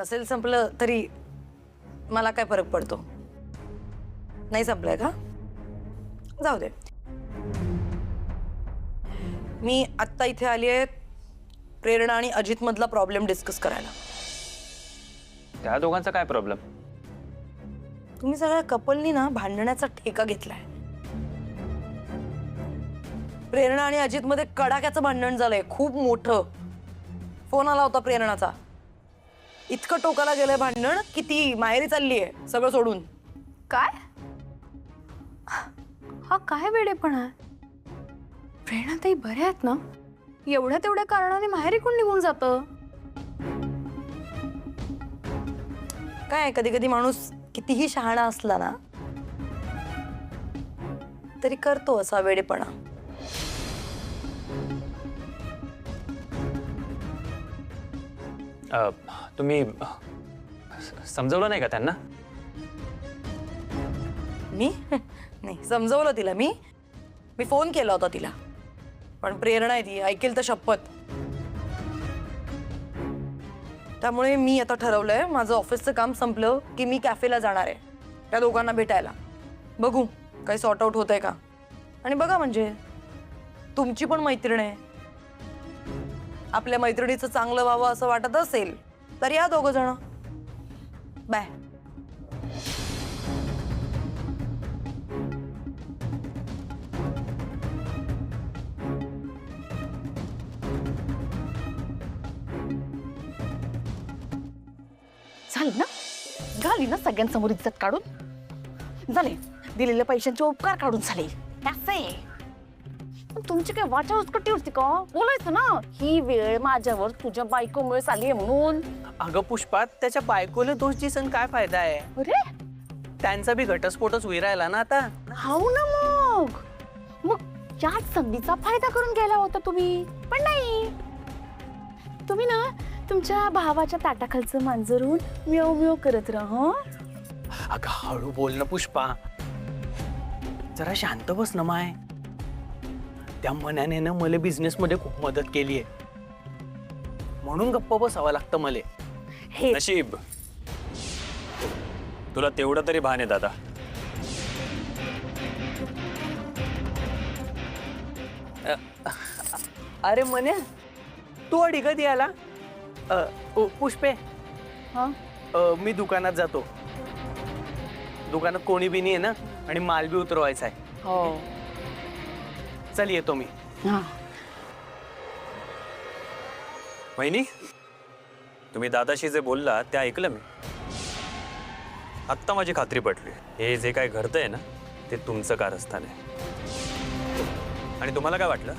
नसेल संपलं तरी मला काय फरक पडतो? नाही संपलंय का? जाऊ दे. मी आत्ता इथे आली आहे प्रेरणा आणि अजित मधला प्रॉब्लेम डिस्कस करायला. त्या दोघांचा काय प्रॉब्लेम? तुम्ही सगळ्या कपलनी ना भांडण्याचा ठेका घेतलाय. प्रेरणा आणि अजित मध्ये कडाक्याचं भांडण झालंय, खूप मोठं. फोन आला होता प्रेरणाचा. इतकं टोकाला गेलंय भांडण की ती माहेरी चाललीये सगळं सोडून. काय? हा काय वेडेपणा? प्रेरणा ताई बऱ्या आहेत ना? एवढ्या तेवढ्या कारणाने माहेरी कोण निघून जातं? काय कधी कधी माणूस कितीही शहाणा असला ना तरी करतो असा वेडेपणा. तुम्ही समजवलं नाही का त्यांना? मी नाही समजवलं तिला. मी फोन केला होता तिला, पण प्रेरणा आहे ती, ऐकेल तर शपथ. त्यामुळे मी आता ठरवलंय माझं ऑफिसचं काम संपलं की मी कॅफेला जाणार आहे त्या दोघांना भेटायला. बघू काही सॉर्ट आउट होतंय का. आणि बघा म्हणजे तुमची पण मैत्रीण आहे, आपल्या मैत्रिणीचं चांगलं व्हावं असं वाटत असेल तर या दोघं जण. बाय. झालं ना? झाली ना सगळ्यांसमोर इज्जत काढून? झाले दिलेल्या पैशांचे उपकार काढून झाले. तुमची काय वाचा उचकटी होती का? बोलायचं ना, ही वेळ माझ्यावर तुझ्या बायकोमुळे आलीये म्हणून. अगं पुष्पा, त्याच्या बायकोला दोष दिसन काय फायदा आहे? अरे त्यांचा बी घटस्फोटच होई राहिला ना आता. हाऊ ना मग याच संधीचा फायदा करून गेला होता तुम्ही. पण नाही, तुम्ही ना तुमच्या भावाच्या ताटाखालचं मांजरून म्याव म्याव करत राहा. अगं हळू बोल ना पुष्पा, जरा शांत बस ना माय. त्या मनाने ना मला बिझनेस मध्ये खूप मदत केली आहे, म्हणून गप्प बसावं लागतं मला. हे नशीब तुला तेवढं तरी भान आहे दादा. अरे मने, तू अडी कधी आला? पुष्पे, हा मी दुकानात जातो. दुकानात कोणी बी नाही आहे ना, आणि माल बी उतरवायचा आहे. हो चल येतो मी. हा. वहिनी, तुम्ही दादाशी जे बोलला ते ऐकलं मी. आत्ता माझी खात्री पटली, हे जे काय घडतंय ना ते तुमचं कारस्थान आहे. आणि तुम्हाला काय वाटलं,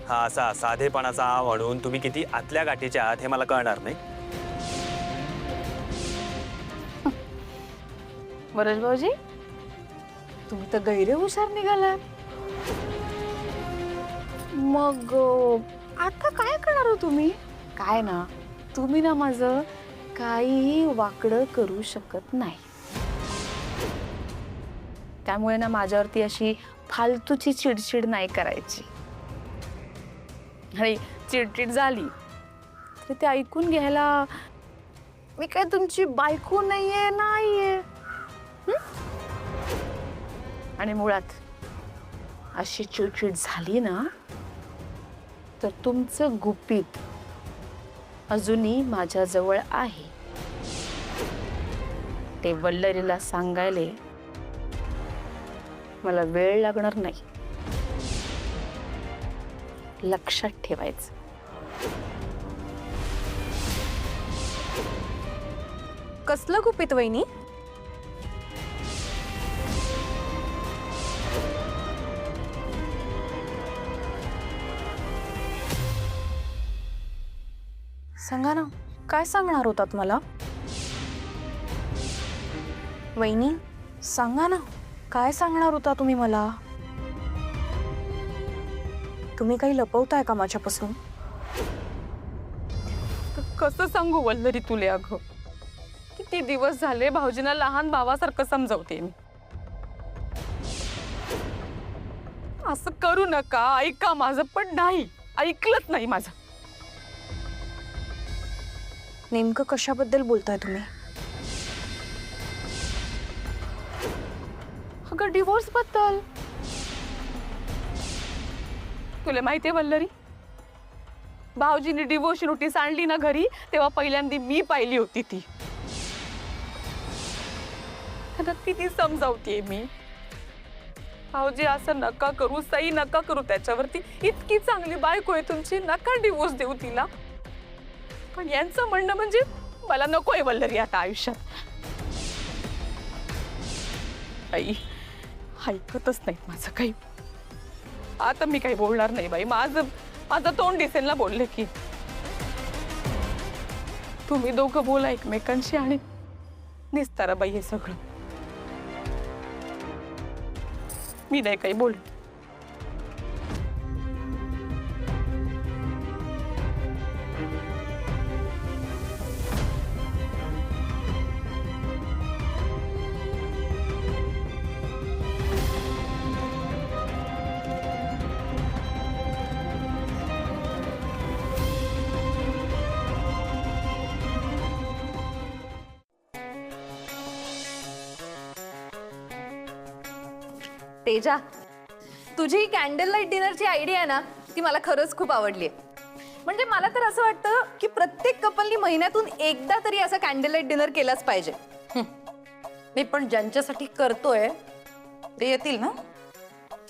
हा असा साधेपणाचा आ म्हणून तुम्ही किती आतल्या गाठीच्या आहात हे मला कळणार नाही? वरज भाऊजी, तुम्ही तर गैरे हुशार निघालात. मग आता काय करणार हो तुम्ही? काय ना, तुम्ही ना माझं काहीही वाकडं करू शकत नाही. त्यामुळे ना माझ्यावरती अशी फालतूची चिडचिड नाही करायची. आणि चिडचिड झाली तर ते ऐकून घ्यायला मी काय तुमची बायको नाहीये. आणि मुळात अशी चिडचिड झाली ना तर तुमचं गुपित अजूनही माझ्याजवळ आहे. ते वल्लरीला सांगायला मला वेळ लागणार नाही. लक्षात ठेवायचं. कसलं गुपित वहिनी? सांगा ना, काय सांगणार होतात मला? वहिनी सांगा ना, काय सांगणार होता तुम्ही मला? तुम्ही काही लपवताय का माझ्यापासून? कसं सांगू वल्लरी तुले? अगं किती दिवस झाले भाऊजींना लहान भावासारखं समजवते मी. असं करू नका, ऐका माझं. पण नाही, ऐकलंच नाही माझं. नेमकं कशाबद्दल बोलताय तुम्ही? अगं डिवोर्स बद्दल. तुला माहितीये वल्लरी, भाऊजीने डिवोर्स नोटीस आणली ना घरी, तेव्हा पहिल्यांदा मी पाहिली होती ती. त्यांना किती समजावतीये मी, भाऊजी असं नका करू, सही नका करू त्याच्यावरती, इतकी चांगली बायको आहे तुमची, नका डिवोर्स देऊ तिला. पण यांचं म्हणणं म्हणजे मला नकोय वल्लरी आता आयुष्यात. आई ऐकतच नाही माझं काही. आता मी काही बोलणार नाही बाई, माझं तोंड दिसेल ना बोलले की. तुम्ही दोघं बोला एकमेकांशी आणि निस्तारा बाई हे सगळं. मी नाही काही बोल. तेजा, तुझी ही कॅन्डल लाईट डिनरची आयडिया आहे ना, ती मला खरंच खूप आवडली. म्हणजे मला तर असं वाटतं की प्रत्येक कपलनी महिन्यातून एकदा तरी असं कॅन्डल लाईट डिनर केलाच पाहिजे. मी पण ज्यांच्यासाठी करतोय ते येतील ना?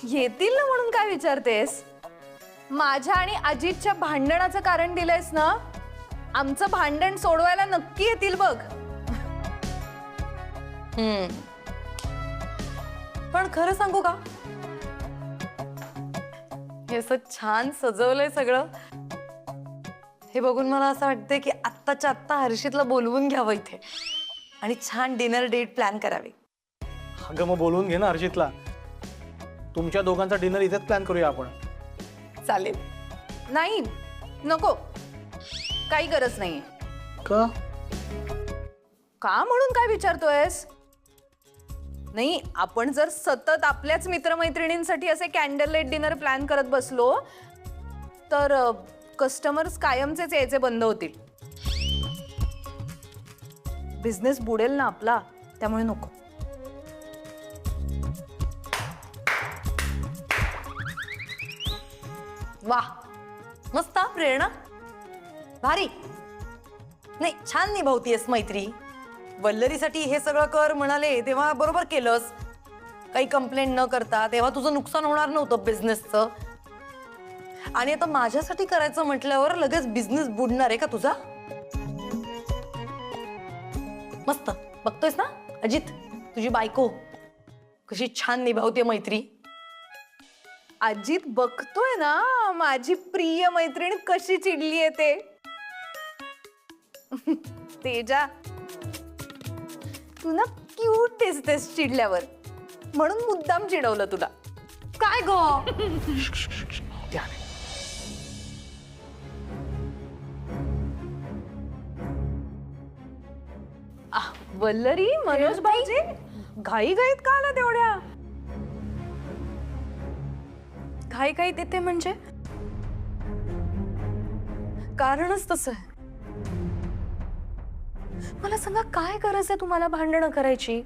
येतील ना म्हणून काय विचारतेस? माझ्या आणि अजितच्या भांडणाचं कारण दिलंयस ना, आमचं भांडण सोडवायला नक्की येतील बघ. पण खरं सांगू का, हे असं छान सजवलंय सगळं, हे बघून मला असं वाटतंय की आत्ताच्या आत्ता हर्षितला बोलवून घ्यावं इथे आणि छान डिनर डेट प्लॅन करावी. अगं मग बोलवून घे ना हर्षितला. तुमच्या दोघांचा डिनर इथेच प्लॅन करूया आपण. चालेल. नाही नको, काही गरज नाहीये. का? का म्हणून काय विचारतोयस? नाही, आपण जर सतत आपल्याच मित्रमैत्रिणींसाठी असे कॅन्डल लाईट डिनर प्लॅन करत बसलो तर कस्टमर्स कायमचेच यायचे बंद होतील. बिझनेस बुडेल ना आपला, त्यामुळे नको. वाह, मस्त हा प्रेरणा, भारी. नाही, छान निभावतीयस मैत्री. वल्लरीसाठी हे सगळं कर म्हणाले तेव्हा बरोबर केलंस. काही कंप्लेंट न करता, तेव्हा तुझं नुकसान होणार नव्हतं बिझनेसचं. आणि आता माझ्यासाठी करायचं म्हटल्यावर लगेच बिझनेस बुडणार आहे का तुझा? मस्त बघतोयस ना अजित, तुझी बायको कशी छान निभावते मैत्री. अजित बघतोय ना माझी प्रिय मैत्रीण कशी चिडली आहे ते. तेजा, तू ना क्यूट दिसतेस चिडल्यावर, म्हणून मुद्दाम चिडवलं तुला. काय गो? वल्लरी, मनोज भाऊजी घाई घाईत का आला तेवढ्या? घाई घाई देते म्हणजे? कारणच तसं आहे. मला सांगा, काय गरज आहे तुम्हाला भांडणं करायची?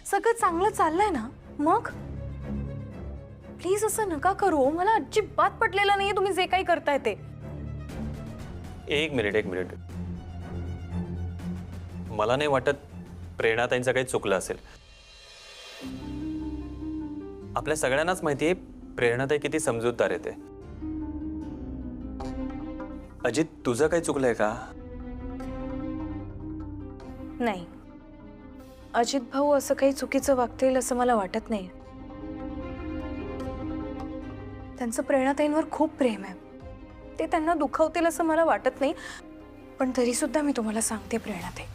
सगळं चांगलं चाललंय ना, मग प्लीज असं नका करू. मला अजिबात पटलेलं नाहीये तुम्ही जे काही करताय ते. एक मिनिट. मला नाही वाटत प्रेरणाताईंचं काही चुकलं असेल. आपल्या सगळ्यांनाच माहितीये प्रेरणाताई किती समजूतदार आहे ते. अजित, तुझं काही चुकलंय का? नाही, अजित भाऊ असं काही चुकीचं वागतील असं मला वाटत नाही. त्यांचं प्रेरणाताईंवर खूप प्रेम आहे. ते त्यांना दुखावतील असं मला वाटत नाही. पण तरी सुद्धा मी तुम्हाला सांगते प्रेरणाताई,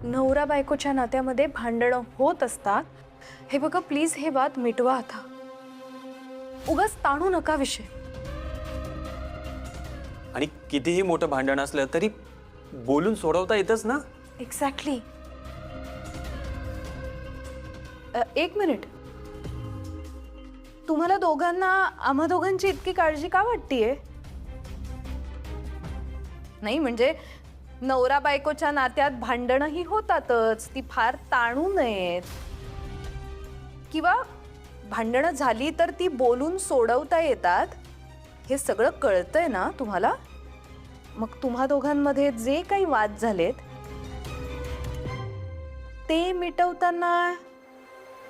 नवरा बायकोच्या नात्यामध्ये भांडणं होत असतात. हे बघा, प्लीज हे वाद मिटवा आता. उगाच ताणू नका विषय. आणि कितीही मोठं भांडण असलं तरी बोलून सोडवता येतच ना. एक्झॅक्टली. एक मिनिट, तुम्हाला दोघांना आम्हा दोघांची इतकी काळजी का वाटतीये? नाही म्हणजे नवरा बायकोच्या नात्यात भांडणंही होतातच, ती फार ताणू नयेत. किंवा भांडणं झाली तर ती बोलून सोडवता येतात, हे सगळं कळतंय ना तुम्हाला? मग तुम्हा दोघांमध्ये जे काही वाद झालेत ते मिटवताना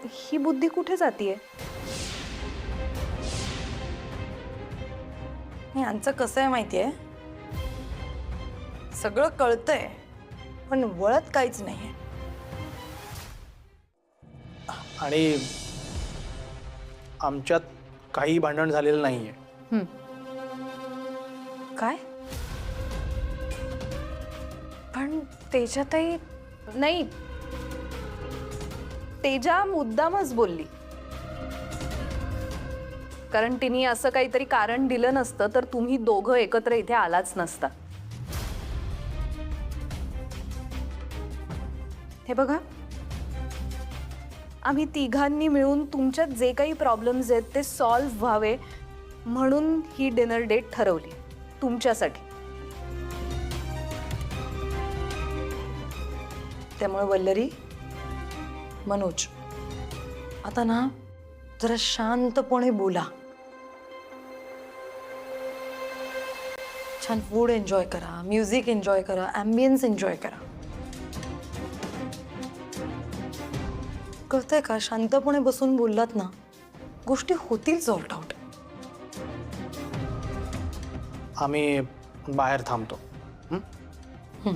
ही बुद्धी कुठे जातीये? यांचं कसं आहे माहितीये, सगळं कळतंय पण वळत काहीच नाहीये. आणि आमच्यात काही भांडण झालेलं नाहीये. काय? पण तेजाताई नाही, तेजा मुद्दामच बोलली, कारण तिने असं काहीतरी कारण दिलं नसतं तर तुम्ही दोघं एकत्र इथे आलाच नसता. हे बघा, आम्ही तिघांनी मिळून तुमच्यात जे काही प्रॉब्लेम्स आहेत ते सॉल्व्ह व्हावे म्हणून ही डिनर डेट ठरवली तुमच्यासाठी. त्यामुळे वल्लरी, मनोज, आता ना जरा शांतपणे बोला. छान फूड एन्जॉय करा, म्युझिक एन्जॉय करा, ॲम्बियन्स एन्जॉय करा. कळतंय का? शांतपणे बसून बोललात ना, गोष्टी होतील सॉर्ट आउट. आम्ही बाहेर थांबतो. हं.